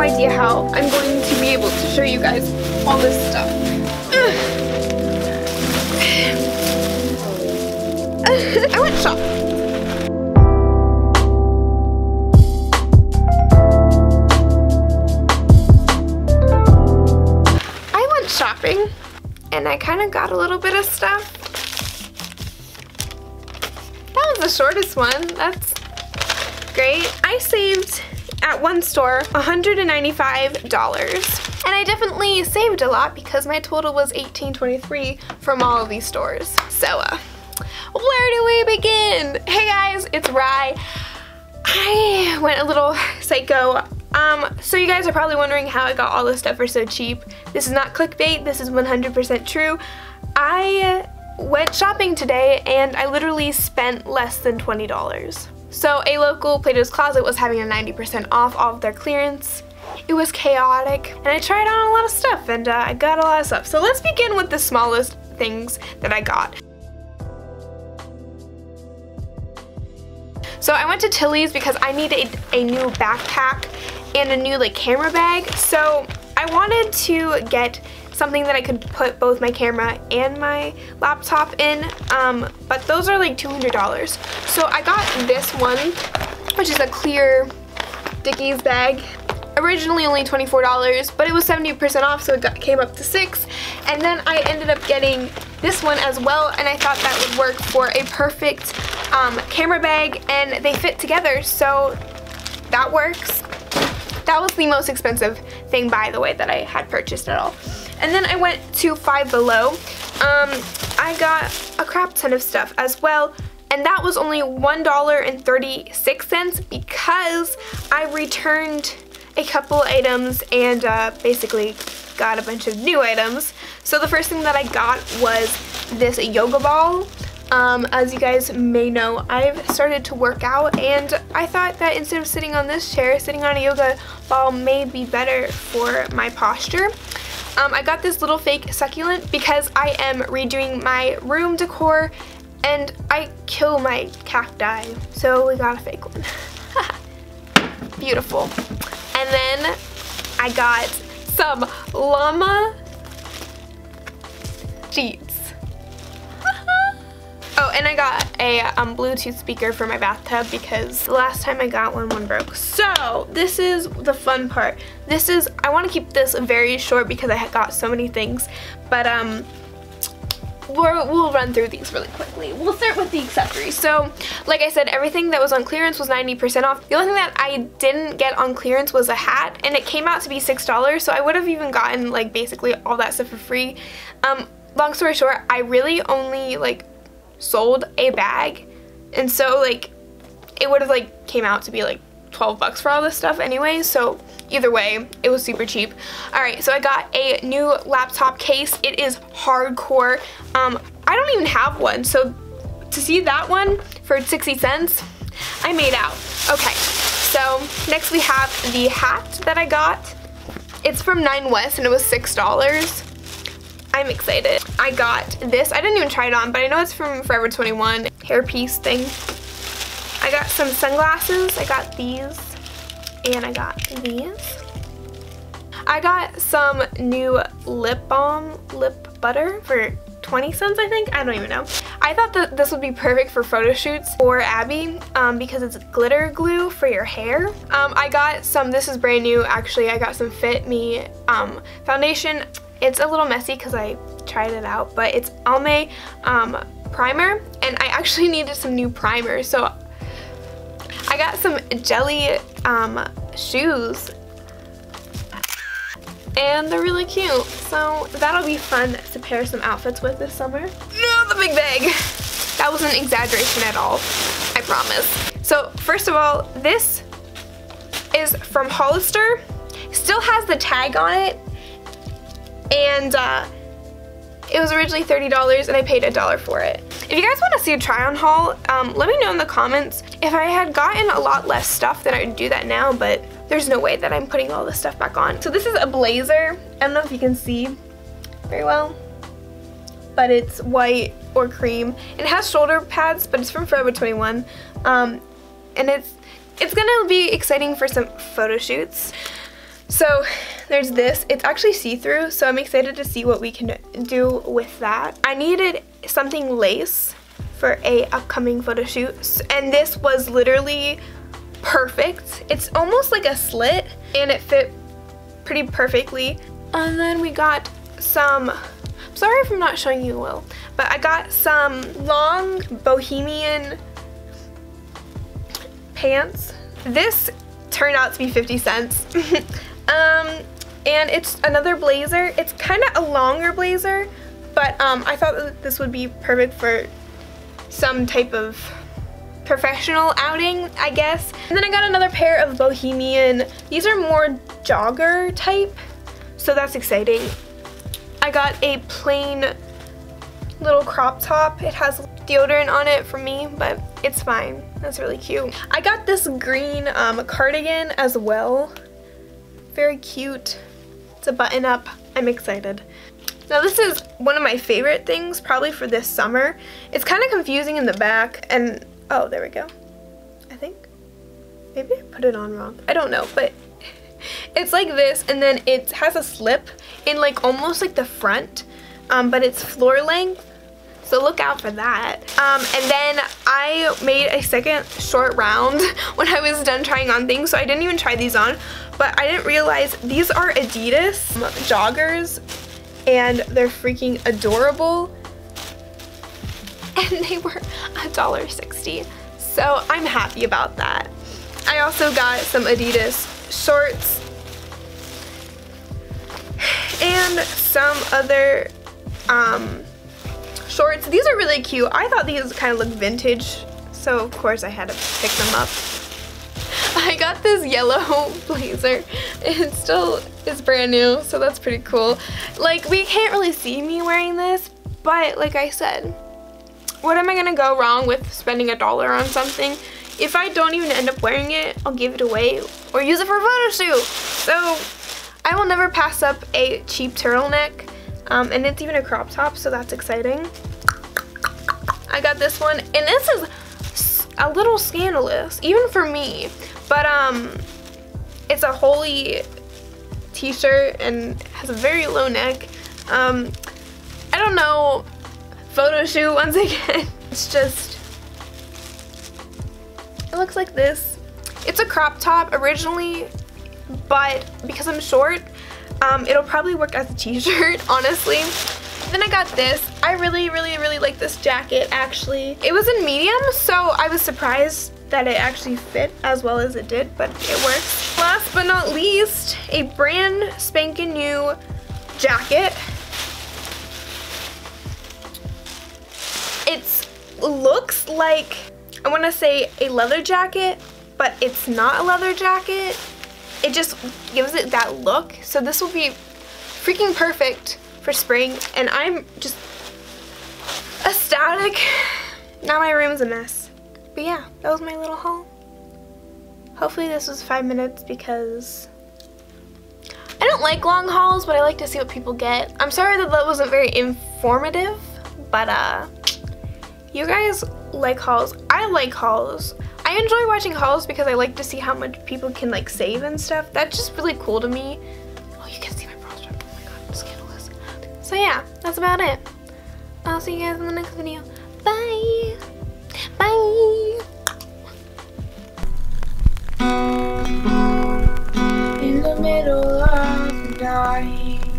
idea how I'm going to be able to show you guys all this stuff. I went shopping. Shopping, and I kind of got a little bit of stuff. That was the shortest one. That's great. I saved at one store $195, and I definitely saved a lot because my total was $18.23 from all of these stores. So where do we begin? Hey guys, it's Rye. I went a little psycho. So you guys are probably wondering how I got all this stuff for so cheap. This is not clickbait, this is 100% true. I went shopping today and I literally spent less than $20. So a local Plato's Closet was having a 90% off all of their clearance. It was chaotic and I tried on a lot of stuff and I got a lot of stuff. So let's begin with the smallest things that I got. So I went to Tilly's because I needed a new backpack and a new camera bag. So I wanted to get something that I could put both my camera and my laptop in, but those are like $200. So I got this one, which is a clear Dickies bag. Originally only $24, but it was 70% off, so it came up to $6. And then I ended up getting this one as well, and I thought that would work for a perfect camera bag, and they fit together, so that works. That was the most expensive thing, by the way, that I had purchased at all. And then I went to Five Below. I got a crap ton of stuff as well, and that was only $1.36 because I returned a couple items and basically got a bunch of new items. So the first thing that I got was this yoga ball. As you guys may know, I've started to work out, and I thought that instead of sitting on this chair, sitting on a yoga ball may be better for my posture. I got this little fake succulent because I am redoing my room decor and I kill my cacti, so we got a fake one. Beautiful. And then I got some llama sheets. Oh, and I got a Bluetooth speaker for my bathtub because the last time I got one broke. So this is the fun part. I want to keep this very short because I got so many things, but we'll run through these really quickly. We'll start with the accessories. So like I said, everything that was on clearance was 90% off. The only thing that I didn't get on clearance was a hat, and it came out to be $6, so I would have even gotten basically all that stuff for free. Long story short, I really only sold a bag, and so it would have came out to be $12 for all this stuff anyway, so either way it was super cheap. Alright, so I got a new laptop case. It is hardcore. I don't even have one, so to see that one for 60 cents, I made out. Okay, so next we have the hat that I got. It's from 9 West and it was $6. I'm excited. I got this. I didn't even try it on, but I know it's from Forever 21 hairpiece thing. I got some sunglasses. I got these, and I got these. I got some new lip balm, lip butter for 20 cents, I think. I don't even know. I thought that this would be perfect for photo shoots for Abby because it's glitter glue for your hair. I got some, this is brand new actually, I got some Fit Me foundation. It's a little messy because I tried it out, but it's Almay primer, and I actually needed some new primer, so I got some jelly shoes, and they're really cute, so that'll be fun to pair some outfits with this summer. No, the big bag! That wasn't an exaggeration at all, I promise. So first of all, this is from Hollister. Still has the tag on it, and it was originally $30 and I paid $1 for it. If you guys want to see a try on haul, let me know in the comments. If I had gotten a lot less stuff, then I would do that now, but there's no way that I'm putting all this stuff back on. So this is a blazer. I don't know if you can see very well, but it's white or cream. It has shoulder pads, but it's from Forever 21. And it's gonna be exciting for some photo shoots. So there's this. It's actually see-through, so I'm excited to see what we can do with that. I needed something lace for a upcoming photo shoot, and this was literally perfect. It's almost like a slit, and it fit pretty perfectly. And then we got some, I'm sorry if I'm not showing you well, but I got some long bohemian pants. This turned out to be 50 cents. And it's another blazer. It's kind of a longer blazer, but I thought that this would be perfect for some type of professional outing, I guess. And then I got another pair of bohemian. These are more jogger type, so that's exciting. I got a plain little crop top. It has deodorant on it for me, but it's fine. That's really cute. I got this green cardigan as well. Very cute. It's a button up. I'm excited. Now this is one of my favorite things probably for this summer. It's kind of confusing in the back, and oh, there we go. I think maybe I put it on wrong. I don't know, but it's like this, and then it has a slip in like almost like the front, but it's floor length. So look out for that. And then I made a second short round when I was done trying on things, so I didn't even try these on, but I didn't realize these are Adidas joggers, and they're freaking adorable. And they were $1.60, so I'm happy about that. I also got some Adidas shorts and some other shorts. These are really cute. I thought these kind of looked vintage, so of course I had to pick them up. I got this yellow blazer. It still is brand new, so that's pretty cool. Like, we can't really see me wearing this, but like I said, what am I gonna go wrong with spending $1 on something? If I don't even end up wearing it, I'll give it away or use it for a photo shoot. So I will never pass up a cheap turtleneck, and it's even a crop top, so that's exciting. I got this one, and this is a little scandalous, even for me, but it's a holey t-shirt and has a very low neck. I don't know, photo shoot once again. It's just, it looks like this. It's a crop top originally, but because I'm short, it'll probably work as a t-shirt, honestly. Then I got this. I really like this jacket, actually. It was in medium, so I was surprised that it actually fit as well as it did, but it works. Last but not least, a brand spanking new jacket. It looks like, I want to say a leather jacket, but it's not a leather jacket. It just gives it that look. So this will be freaking perfect for spring, and I'm just ecstatic. Now my room's a mess. But yeah, that was my little haul. Hopefully this was 5 minutes, because I don't like long hauls, but I like to see what people get. I'm sorry that that wasn't very informative, but you guys like hauls. I like hauls. I enjoy watching hauls because I like to see how much people can like save and stuff. That's just really cool to me. Oh, you can see my bra strap. Oh my god, it's scandalous. So yeah, that's about it. I'll see you guys in the next video. Bye. Bye. In the middle of the night.